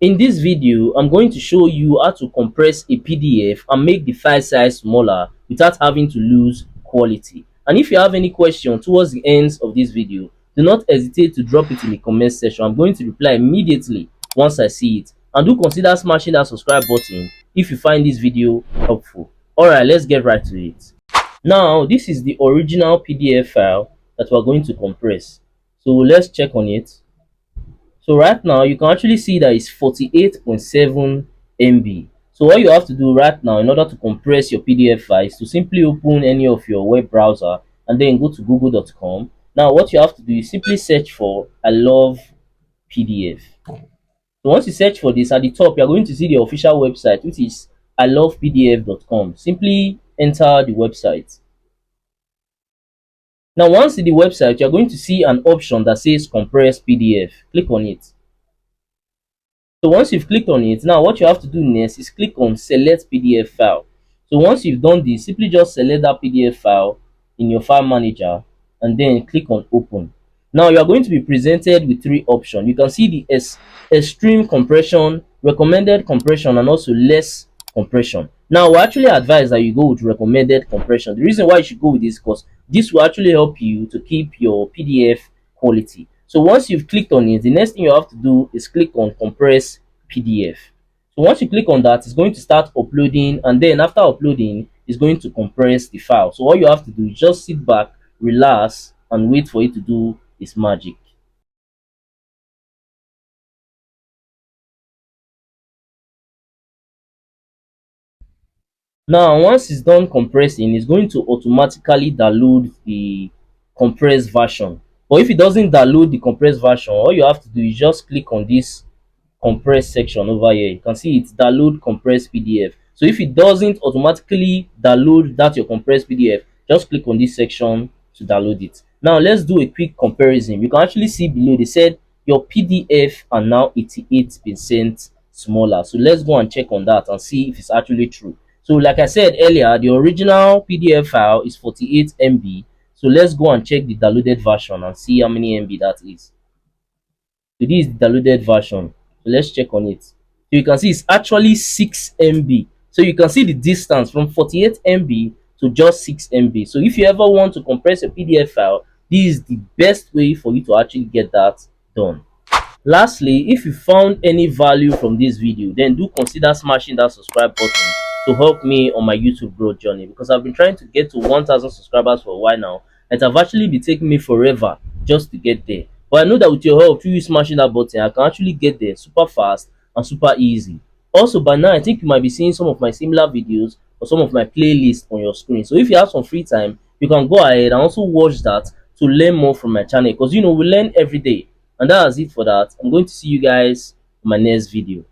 In this video, I'm going to show you how to compress a PDF and make the file size smaller without having to lose quality. And if you have any question towards the ends of this video, do not hesitate to drop it in the comment section. I'm going to reply immediately once I see it. And do consider smashing that subscribe button if you find this video helpful. Alright, let's get right to it. Now, this is the original PDF file that we're going to compress. So let's check on it. So right now you can actually see that it's 48.7 MB. So what you have to do right now in order to compress your PDF file is to simply open any of your web browser and then go to google.com. Now what you have to do is simply search for I love PDF. So once you search for this, at the top you're going to see the official website, which is iLovePDF.com. Simply enter the website. Now once in the website, you're going to see an option that says compress PDF. Click on it. So once you've clicked on it, now what you have to do next is click on select PDF file. So once you've done this, simply just select that PDF file in your file manager and then click on open. Now you are going to be presented with three options. You can see the extreme compression, recommended compression, and also less compression. Now we actually advise that you go with recommended compression. The reason why you should go with this is because this will actually help you to keep your PDF quality. So once you've clicked on it, the next thing you have to do is click on compress PDF. So once you click on that, it's going to start uploading, and then after uploading, it's going to compress the file. So all you have to do is just sit back, relax, and wait for it to do its magic. Now once it's done compressing, it's going to automatically download the compressed version. But if it doesn't download the compressed version, all you have to do is just click on this compress section over here. You can see it's download compressed PDF. So if it doesn't automatically download that your compressed PDF, just click on this section to download it. Now let's do a quick comparison. You can actually see below they said your PDF are now 88% smaller. So let's go and check on that and see if it's actually true. So like I said earlier, the original PDF file is 48 MB. So let's go and check the downloaded version and see how many MB that is. So this is the downloaded version. So let's check on it. So you can see it's actually 6 MB. So you can see the distance from 48 MB to just 6 MB. So if you ever want to compress a PDF file, this is the best way for you to actually get that done. Lastly, if you found any value from this video, then do consider smashing that subscribe button to help me on my YouTube growth journey, because I've been trying to get to 1000 subscribers for a while now. It have actually been taking me forever just to get there. But I know that with your help, through you smashing that button, I can actually get there super fast and super easy. Also, by now, I think you might be seeing some of my similar videos or some of my playlists on your screen. So if you have some free time, you can go ahead and also watch that to learn more from my channel, because we learn every day. And that's it for that. I'm going to see you guys in my next video.